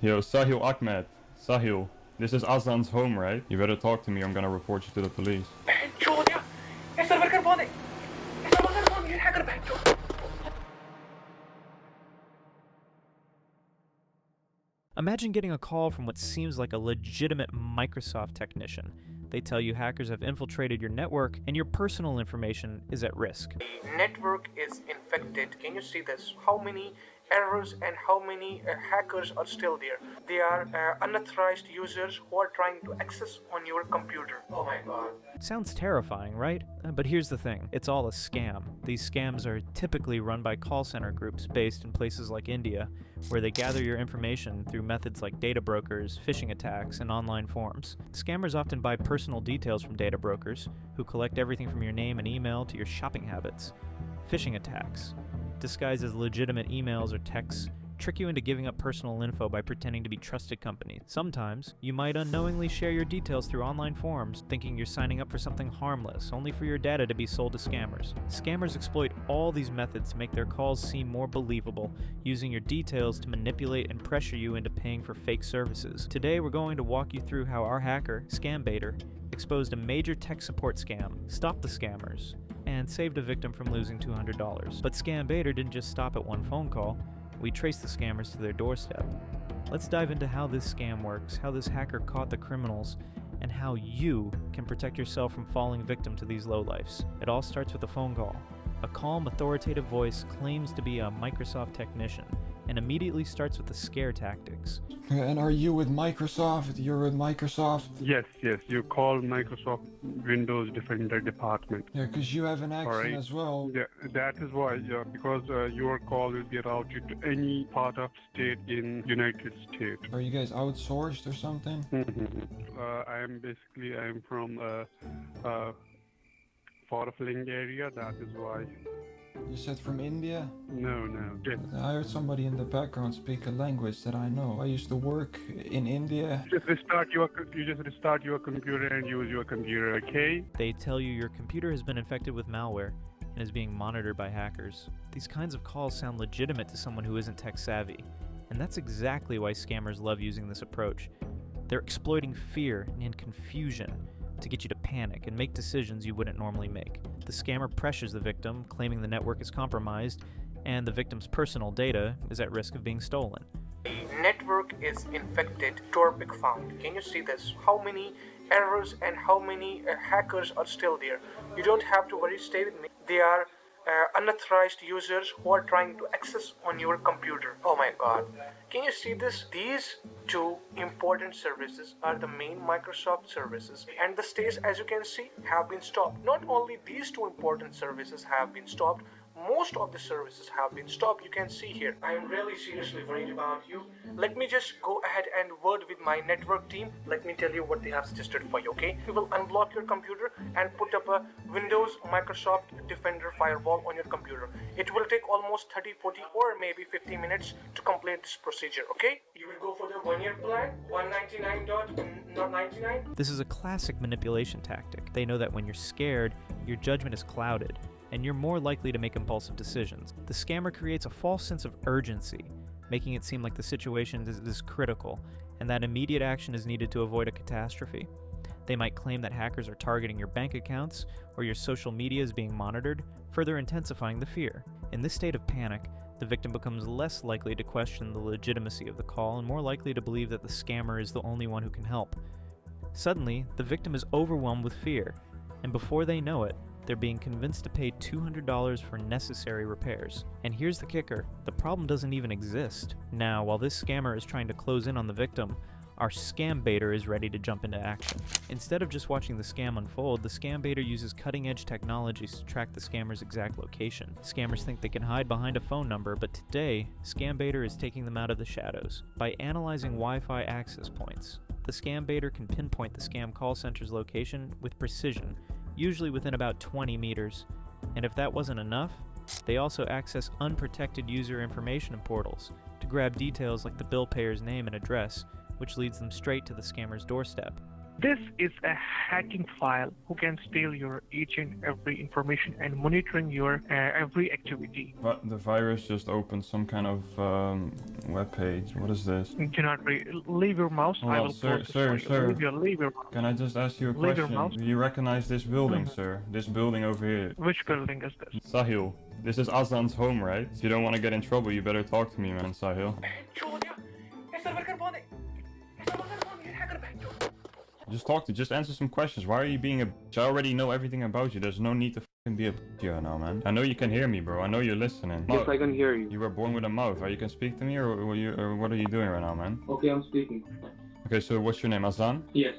Yo, Sahil Ahmed. Sahil, this is Azan's home, right? You better talk to me, I'm gonna report you to the police. Imagine getting a call from what seems like a legitimate Microsoft technician. They tell you hackers have infiltrated your network and your personal information is at risk. The network is infected. Can you see this? How many errors and how many hackers are still there? They are unauthorized users who are trying to access on your computer. Oh my god. Sounds terrifying, right? But here's the thing, it's all a scam. These scams are typically run by call center groups based in places like India, where they gather your information through methods like data brokers, phishing attacks, and online forums. Scammers often buy personal details from data brokers, who collect everything from your name and email to your shopping habits. Phishing attacks, disguised as legitimate emails or texts, trick you into giving up personal info by pretending to be trusted companies. Sometimes, you might unknowingly share your details through online forums, thinking you're signing up for something harmless, only for your data to be sold to scammers. Scammers exploit all these methods to make their calls seem more believable, using your details to manipulate and pressure you into paying for fake services. Today, we're going to walk you through how our hacker, Scambaiter, exposed a major tech support scam, stopped the scammers, and saved a victim from losing $200. But Scambaiter didn't just stop at one phone call. We traced the scammers to their doorstep. Let's dive into how this scam works, how this hacker caught the criminals, and how you can protect yourself from falling victim to these lowlifes. It all starts with a phone call. A calm, authoritative voice claims to be a Microsoft technician and immediately starts with the scare tactics. And are you with Microsoft? You're with Microsoft? Yes. You call Microsoft Windows Defender department. Yeah, because you have an accent as well. Yeah, that is why. Yeah, because your call will be routed to any part of state in United States. Are you guys outsourced or something? I am from Forfling area. That is why. You said from India? No. Yes. I heard somebody in the background speak a language that I know. I used to work in India. You just restart your computer and use your computer, okay? They tell you your computer has been infected with malware and is being monitored by hackers. These kinds of calls sound legitimate to someone who isn't tech savvy, and that's exactly why scammers love using this approach. They're exploiting fear and confusion to get you to panic and make decisions you wouldn't normally make. The scammer pressures the victim, claiming the network is compromised and the victim's personal data is at risk of being stolen. The network is infected. Torpic found. Can you see this? How many errors and how many hackers are still there? You don't have to worry. Stay with me. They are unauthorized users who are trying to access on your computer. Oh my god. Can you see this? These two important services are the main Microsoft services, and the states, as you can see, have been stopped. Not only these two important services have been stopped, most of the services have been stopped. You can see here. I am really seriously worried about you. Let me just go ahead and word with my network team. Let me tell you what they have suggested for you, okay? We will unblock your computer and put up a Windows Microsoft Defender firewall on your computer. It will take almost 30, 40 or maybe 50 minutes to complete this procedure, okay? You will go for the 1-year plan, $199.99. This is a classic manipulation tactic. They know that when you're scared, your judgment is clouded, and you're more likely to make impulsive decisions. The scammer creates a false sense of urgency, making it seem like the situation is critical, and that immediate action is needed to avoid a catastrophe. They might claim that hackers are targeting your bank accounts or your social media is being monitored, further intensifying the fear. In this state of panic, the victim becomes less likely to question the legitimacy of the call and more likely to believe that the scammer is the only one who can help. Suddenly, the victim is overwhelmed with fear, and before they know it, they're being convinced to pay $200 for necessary repairs. And here's the kicker, the problem doesn't even exist. Now, while this scammer is trying to close in on the victim, our Scambaiter is ready to jump into action. Instead of just watching the scam unfold, the Scambaiter uses cutting-edge technologies to track the scammer's exact location. Scammers think they can hide behind a phone number, but today, Scambaiter is taking them out of the shadows. By analyzing Wi-Fi access points, the Scambaiter can pinpoint the scam call center's location with precision, usually within about 20 meters. And if that wasn't enough, they also access unprotected user information portals to grab details like the bill payer's name and address, which leads them straight to the scammer's doorstep. This is a hacking file who can steal your each and every information and monitoring your every activity. The virus just opened some kind of web page. What is this? Do not leave your mouse. Hold I on, will sir, pause this sir, for you. sir. Leave your mouse. Can I just ask you a Leave your question? mouse. Do you recognize this building, sir? This building over here. Which building is this? Sahil, this is Azan's home, right? If you don't want to get in trouble, you better talk to me, man, Sahil. Just answer some questions. Why are you being a bitch? I already know everything about you. There's no need to fucking be a bitch here now, man. I know you can hear me, bro. I know you're listening. Yes, I can hear you. You were born with a mouth. Are you can speak to me, or what are you doing right now, man? Okay, I'm speaking. Okay, so what's your name, Azan? Yes.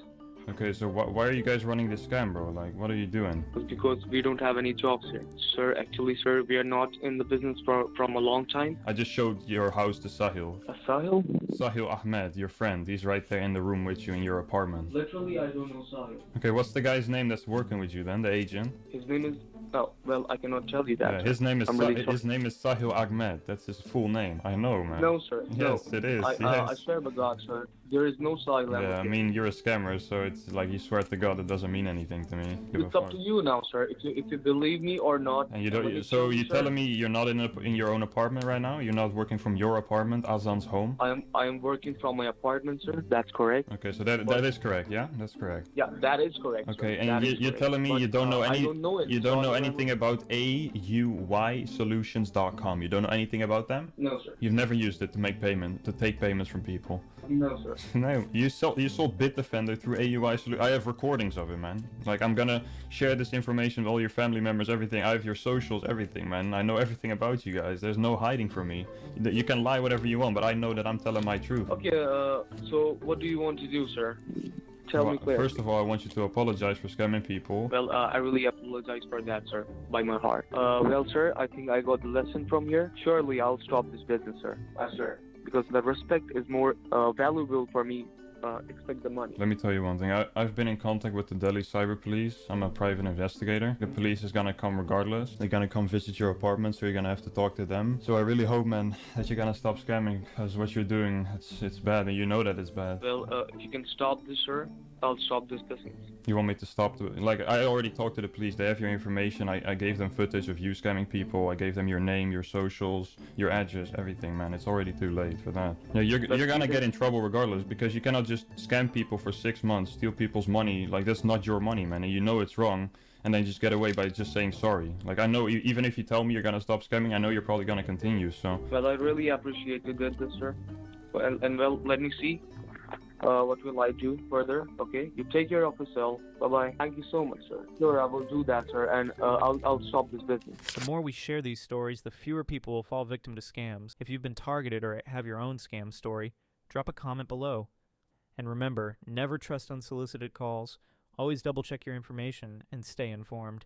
Okay, so why are you guys running this scam, bro? Like, what are you doing? Because we don't have any jobs here. Sir, actually, sir, we are not in the business from a long time. I just showed your house to Sahil. Sahil? Sahil Ahmed, your friend. He's right there in the room with you in your apartment. Literally, I don't know Sahil. Okay, what's the guy's name that's working with you then, the agent? His name is... Oh, well, I cannot tell you that. Yeah, sir. his name is I'm really sorry. his name is Sahil Ahmed. That's his full name. I know, man. No, sir. Yes, no. it is. I Yes. swear by God, sir. There is no Sahil. Yeah, I mean you're a scammer, so it's like you swear to God it doesn't mean anything to me. Give a It's up fuck. to you now, sir. If you believe me or not. And you let me don't. tell So you sir, telling me you're not in your own apartment right now? You're not working from your apartment, Azan's home? I am working from my apartment, sir. That's correct. Okay, so that is correct. Yeah, that's correct. Yeah, that is correct. Okay, sir. and That is you're correct. telling me But, you don't know I any. don't know it. You don't know So anything about AUYSolutions.com. You don't know anything about them? No, sir. You've never used it to take payments from people. No, sir. No, you sold Bitdefender through AUI Solutions. I have recordings of it, man. Like, I'm gonna share this information with all your family members, everything. I have your socials, everything, man. I know everything about you guys. There's no hiding from me. You can lie whatever you want, but I know that I'm telling my truth. Okay, so what do you want to do, sir? Tell me clearly. First of all, I want you to apologize for scamming people. Well, I really apologize for that, sir, by my heart. Well, sir, I think I got the lesson from here. Surely I'll stop this business, sir. Yes, sir. Because the respect is more valuable for me. Expect the money. Let me tell you one thing. I've been in contact with the Delhi Cyber Police. I'm a private investigator. The police is gonna come regardless. They're gonna come visit your apartment, so you're gonna have to talk to them. So I really hope, man, that you're gonna stop scamming, because what you're doing, it's bad, and you know that it's bad. Well, if you can stop this, sir, I'll stop this business. You want me to stop? Like, I already talked to the police. They have your information. I gave them footage of you scamming people. I gave them your name, your socials, your address, everything, man. It's already too late for that. Yeah, you're gonna get in trouble regardless, because you cannot just scam people for 6 months, steal people's money. Like, that's not your money, man, and you know it's wrong, and then just get away by just saying sorry. Like, I know even if you tell me you're gonna stop scamming, I know you're probably gonna continue, so. Well, I really appreciate you did this, sir. Well, let me see. What will I do further? Okay, you take care of yourself. Bye-bye. Thank you so much, sir. Sure, I will do that, sir, and I'll stop this business. The more we share these stories, the fewer people will fall victim to scams. If you've been targeted or have your own scam story, drop a comment below. And remember, never trust unsolicited calls, always double check your information, and stay informed.